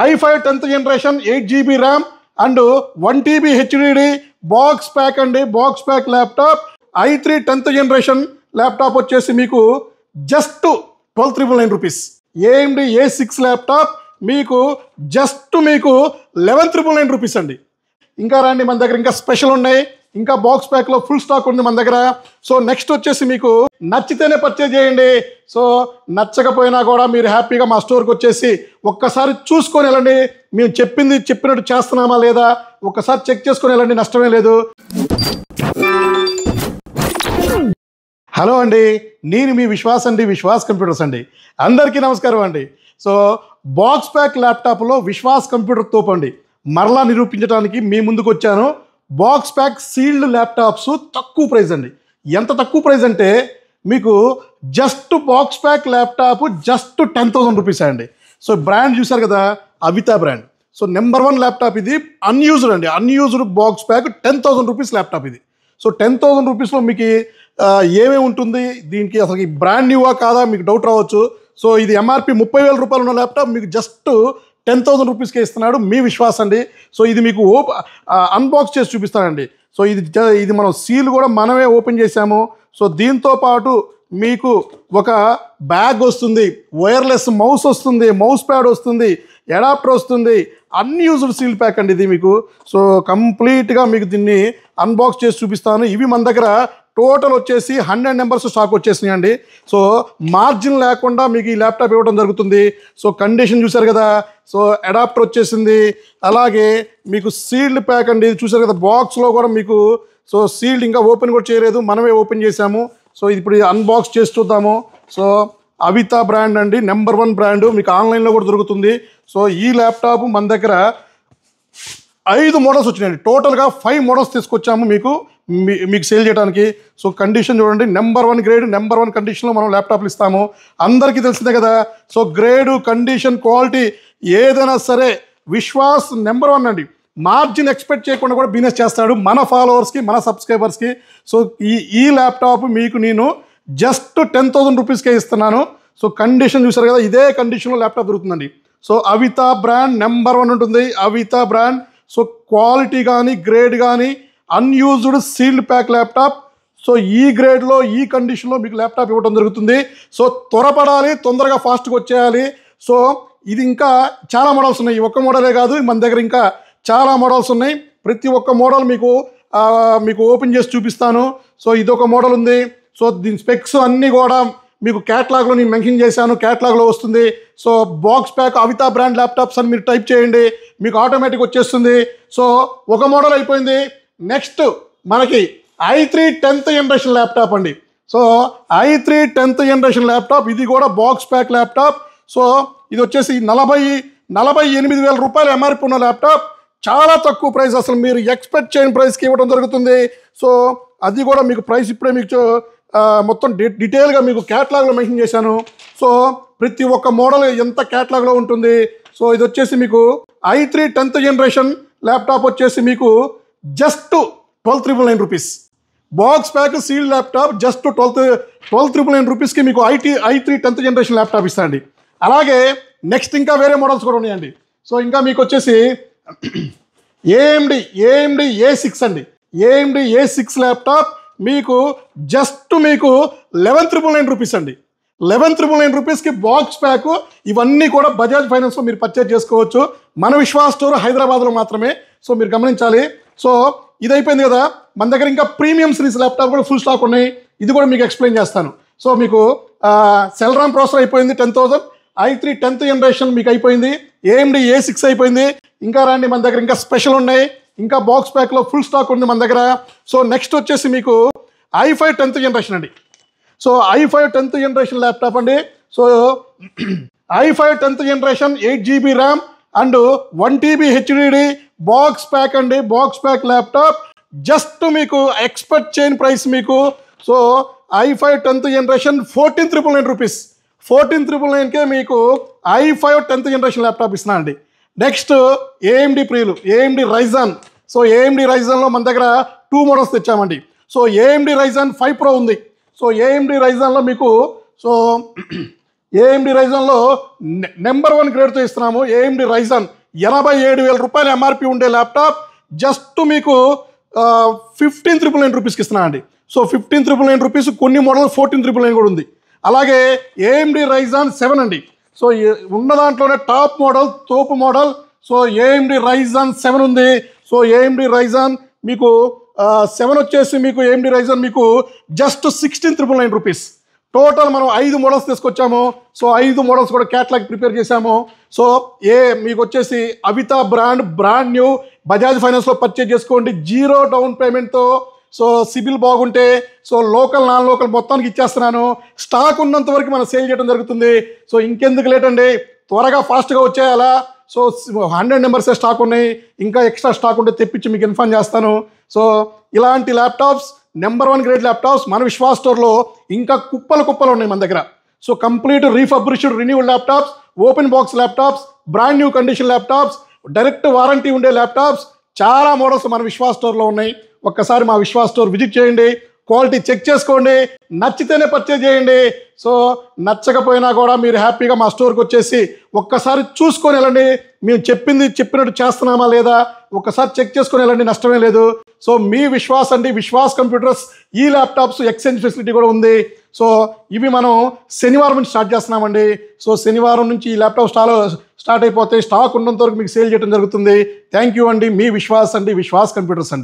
i5 10th generation 8GB RAM and 1TB HDD box pack అండి. Box pack laptop i3 10th generation laptop వచ్చేసి మీకు just 12,999 rupees. AMD A6 laptop మీకు just మీకు 11,999 rupees అండి. ఇంకా రండి, మన దగ్గర ఇంకా స్పెషల్ ఉన్నాయి, ఇంకా బాక్స్ ప్యాక్లో ఫుల్ స్టాక్ ఉంది మన దగ్గర. సో నెక్స్ట్ వచ్చేసి మీకు నచ్చితేనే పర్చేజ్ చేయండి. సో నచ్చకపోయినా కూడా మీరు హ్యాపీగా మా స్టోర్కి వచ్చేసి ఒక్కసారి చూసుకొని వెళ్ళండి. మేము చెప్పినట్టు చేస్తున్నామా లేదా ఒక్కసారి చెక్ చేసుకొని వెళ్ళండి, నష్టమే లేదు. హలో అండి, నేను మీ విశ్వాస్ అండి, విశ్వాస్ కంప్యూటర్స్ అండి. అందరికీ నమస్కారం అండి. సో బాక్స్ ప్యాక్ ల్యాప్టాప్లో విశ్వాస్ కంప్యూటర్ తోపండి మరలా నిరూపించడానికి మీ ముందుకు వచ్చాను. బాక్స్ ప్యాక్ సీల్డ్ ల్యాప్టాప్స్ తక్కువ ప్రైస్ అండి. ఎంత తక్కువ ప్రైస్ అంటే మీకు just box pack laptop just 10,000 rupees అండి. సో బ్రాండ్ చూసారు కదా, అవితా బ్రాండ్. సో నెంబర్ 1 ల్యాప్టాప్ ఇది, అన్యూజ్డ్ అండి. Unused box pack 10,000 rupees laptop ఇది. సో 10,000 రూపీస్లో మీకు ఏమేమి ఉంటుంది, దీనికి అసలు ఈ బ్రాండ్ న్యూవా కాదా మీకు డౌట్ రావచ్చు. సో ఇది ఎంఆర్పి 30,000 రూపాయలు ఉన్న ల్యాప్టాప్ మీకు జస్ట్ 10,000 రూపీస్కే ఇస్తున్నాడు మీ విశ్వాస్ అండి. సో ఇది మీకు అన్బాక్స్ చేసి చూపిస్తానండి. సో ఇది మనం సీల్ కూడా మనమే ఓపెన్ చేసాము. సో దీంతో పాటు మీకు ఒక బ్యాగ్ వస్తుంది, వైర్లెస్ మౌస్ వస్తుంది, మౌస్ ప్యాడ్ వస్తుంది, అడాప్టర్ వస్తుంది. అన్యూజ్డ్ సీల్ ప్యాక్ అండి ఇది మీకు. సో కంప్లీట్గా మీకు దీన్ని అన్బాక్స్ చేసి చూపిస్తాను. ఇవి మన దగ్గర టోటల్ వచ్చేసి 100 నెంబర్స్ స్టాక్ వచ్చేసినాయి అండి. సో మార్జిన్ లేకుండా మీకు ఈ ల్యాప్టాప్ ఇవ్వడం జరుగుతుంది. సో కండిషన్ చూసారు కదా, సో అడాప్టర్ వచ్చేసింది. అలాగే మీకు సీల్డ్ ప్యాక్ అండి, చూసారు కదా బాక్స్లో కూడా మీకు. సో సీల్డ్ ఇంకా ఓపెన్ కూడా చేయలేదు, మనమే ఓపెన్ చేసాము. సో ఇప్పుడు అన్బాక్స్ చేసి చూద్దాము. సో అవితా బ్రాండ్ అండి, నెంబర్ 1 బ్రాండ్, మీకు ఆన్లైన్లో కూడా దొరుకుతుంది. సో ఈ ల్యాప్టాప్ మన దగ్గర 5 మోడల్స్ వచ్చినాయండి. టోటల్గా 5 మోడల్స్ తీసుకొచ్చాము మీకు సేల్ చేయడానికి. సో కండిషన్ చూడండి, నెంబర్ 1 గ్రేడ్, నెంబర్ 1 కండిషన్లో మనం ల్యాప్టాప్లు ఇస్తాము. అందరికీ తెలిసిందే కదా. సో గ్రేడు, కండిషన్, క్వాలిటీ ఏదైనా సరే విశ్వాస్ నెంబర్ 1 అండి. మార్జిన్ ఎక్స్పెక్ట్ చేయకుండా కూడా బిజినెస్ చేస్తాడు మన ఫాలోవర్స్కి, మన సబ్స్క్రైబర్స్కి. సో ఈ ల్యాప్టాప్ మీకు నేను జస్ట్ 10,000 రూపీస్కే ఇస్తున్నాను. సో కండిషన్ చూసారు కదా, ఇదే కండిషన్లో ల్యాప్టాప్ దొరుకుతుందండి. సో అవితా బ్రాండ్ నెంబర్ 1 ఉంటుంది, అవితా బ్రాండ్. సో క్వాలిటీ కానీ గ్రేడ్ కానీ unused sealed pack laptop. So ఈ గ్రేడ్లో ఈ కండిషన్లో మీకు ల్యాప్టాప్ ఇవ్వడం జరుగుతుంది. సో త్వరపడాలి, తొందరగా ఫాస్ట్గా వచ్చేయాలి. సో ఇది ఇంకా చాలా మోడల్స్ ఉన్నాయి, ఒక్క మోడలే కాదు, మన దగ్గర ఇంకా చాలా మోడల్స్ ఉన్నాయి. ప్రతి ఒక్క మోడల్ మీకు ఓపెన్ చేసి చూపిస్తాను. సో ఇదొక మోడల్ ఉంది. సో దీని స్పెక్స్ అన్నీ కూడా మీకు క్యాటలాగ్లో నేను మెన్షన్ చేశాను, క్యాటలాగ్లో వస్తుంది. So box pack Avita brand laptops అని మీరు టైప్ చేయండి, మీకు ఆటోమేటిక్ వచ్చేస్తుంది. సో ఒక మోడల్ అయిపోయింది. నెక్స్ట్ మనకి i3 10th జనరేషన్ ల్యాప్టాప్ అండి. So i3 10th generation laptop, ఇది కూడా బాక్స్ ప్యాక్ ల్యాప్టాప్. సో ఇది వచ్చేసి 48,000 రూపాయలు ఎంఆర్పి ఉన్న ల్యాప్టాప్. చాలా తక్కువ ప్రైస్, అసలు మీరు ఎక్స్పెక్ట్ చేయని ప్రైస్కి ఇవ్వడం జరుగుతుంది. సో అది కూడా మీకు ప్రైస్ ఇప్పుడే మీకు మొత్తం డీటెయిల్గా మీకు క్యాటలాగ్లో మెన్షన్ చేశాను. సో ప్రతి ఒక్క మోడల్ ఎంత క్యాటలాగ్లో ఉంటుంది. సో ఇది వచ్చేసి మీకు i3 10th జనరేషన్ ల్యాప్టాప్ వచ్చేసి మీకు just 12,999 rupees. Box pack sealed laptop just 12,999 రూపీస్కి మీకు i3 10th జనరేషన్ ల్యాప్టాప్ ఇస్తాండి. అలాగే నెక్స్ట్ ఇంకా వేరే మోడల్స్ కూడా ఉన్నాయండి. సో ఇంకా మీకు వచ్చేసి AMD A6 అండి. AMD A6 ల్యాప్టాప్ మీకు జస్ట్ మీకు 11,999 రూపీస్ అండి. 11,999 రూపీస్కి బాక్స్ ప్యాక్. ఇవన్నీ కూడా బజాజ్ ఫైనాన్స్లో మీరు పర్చేజ్ చేసుకోవచ్చు. మన విశ్వాస్ స్టోర్ హైదరాబాద్లో మాత్రమే. సో మీరు గమనించాలి. సో ఇది అయిపోయింది కదా, మన దగ్గర ఇంకా ప్రీమియం సిరీస్ ల్యాప్టాప్ కూడా ఫుల్ స్టాక్ ఉన్నాయి. ఇది కూడా మీకు ఎక్స్ప్లెయిన్ చేస్తాను. సో మీకు సెల్రామ్ ప్రాసెసర్ అయిపోయింది 10,000, i3 10th జనరేషన్ మీకు అయిపోయింది, AMD A6 అయిపోయింది. ఇంకా రండి, మన దగ్గర ఇంకా స్పెషల్ ఉన్నాయి, ఇంకా బాక్స్ ప్యాక్లో ఫుల్ స్టాక్ ఉంది మన దగ్గర. సో నెక్స్ట్ వచ్చేసి మీకు i5 10th జనరేషన్ అండి. So i5 10th generation laptop అండి. So i5 10th generation 8GB RAM and 1TB HDD box pack అండి. బాక్స్ ప్యాక్ ల్యాప్టాప్ జస్ట్ మీకు ఎక్స్పెక్ట్ చేయని ప్రైస్ మీకు. So i5 10th generation 14,999 rupees. 14,999కే మీకు i5 10th జనరేషన్ ల్యాప్టాప్ ఇస్తున్నా అండి. Next AMD ప్రియులు, AMD Ryzen. సో AMD Ryzenలో మన దగ్గర 2 మోడల్స్ తెచ్చామండి. సో AMD Ryzen 5 Pro ఉంది. సో AMD Ryzenలో మీకు సో ఏఎండి రైజన్లో నెంబర్ 1 గ్రేడ్తో ఇస్తున్నాము. ఏఎండి రైజన్ 87,000 రూపాయలు ఎంఆర్పి ఉండే ల్యాప్టాప్ జస్ట్ మీకు 15,999 రూపీస్కి ఇస్తున్నాను అండి. సో 15,999 రూపీస్, కొన్ని మోడల్ 14,999 కూడా ఉంది. అలాగే ఏఎండి రైజన్ 7 అండి. సో ఉన్న దాంట్లోనే టాప్ మోడల్, తోపు మోడల్. సో ఏఎండి రైజన్ 7 ఉంది. సో ఏఎండి రైజన్ మీకు 7 వచ్చేసి మీకు ఏఎండి రైజన్ మీకు జస్ట్ 16,999 రూపీస్. టోటల్ మనం 5 మోడల్స్ తీసుకొచ్చాము. సో 5 మోడల్స్ కూడా క్యాటలాగ్ ప్రిపేర్ చేశాము. సో మీకు వచ్చేసి అవితా బ్రాండ్ న్యూ బజాజ్ ఫైనాన్స్లో పర్చేజ్ చేసుకోండి 0 డౌన్ పేమెంట్తో. సో సిబిల్ బాగుంటే సో లోకల్ నాన్ లోకల్ మొత్తానికి ఇచ్చేస్తున్నాను. స్టాక్ ఉన్నంత వరకు మనం సేల్ చేయడం జరుగుతుంది. సో ఇంకెందుకు లేట్ అండి, త్వరగా ఫాస్ట్గా వచ్చేయాలా. సో 100 నెంబర్సే స్టాక్ ఉన్నాయి, ఇంకా ఎక్స్ట్రా స్టాక్ ఉంటే తెప్పించి మీకు ఇన్ఫార్మ్ చేస్తాను. సో ఇలాంటి ల్యాప్టాప్స్ నెంబర్ 1 గ్రేడ్ ల్యాప్టాప్స్ మన విశ్వాస్ స్టోర్లో ఇంకా కుప్పలు ఉన్నాయి మన దగ్గర. So complete refurbished renewed laptops, open box laptops, brand new condition laptops, direct warranty ఉండే ల్యాప్టాప్స్, చాలా మోడల్స్ మన విశ్వాస్ స్టోర్లో ఉన్నాయి. ఒక్కసారి మా విశ్వాస్ స్టోర్ విజిట్ చేయండి, క్వాలిటీ చెక్ చేసుకోండి, నచ్చితేనే పర్చేజ్ చేయండి. సో నచ్చకపోయినా కూడా మీరు హ్యాపీగా మా స్టోర్కి వచ్చేసి ఒక్కసారి చూసుకొని వెళ్ళండి. మేము చెప్పినట్టు చేస్తున్నామా లేదా ఒక్కసారి చెక్ చేసుకొని వెళ్ళండి, నష్టమే లేదు. సో మీ విశ్వాస్ అండి, విశ్వాస్ కంప్యూటర్స్ ఈ ల్యాప్టాప్స్ ఎక్స్చేంజ్ ఫెసిలిటీ కూడా ఉంది. సో ఇవి మనం శనివారం నుంచి స్టార్ట్ చేస్తున్నామండి. సో శనివారం నుంచి ఈ ల్యాప్టాప్ స్టార్ట్ అయిపోతే స్టాక్ ఉన్నంత వరకు మీకు సేల్ చేయడం జరుగుతుంది. థ్యాంక్ యూ అండి. మీ విశ్వాస్ అండి, విశ్వాస్ కంప్యూటర్స్ అండి.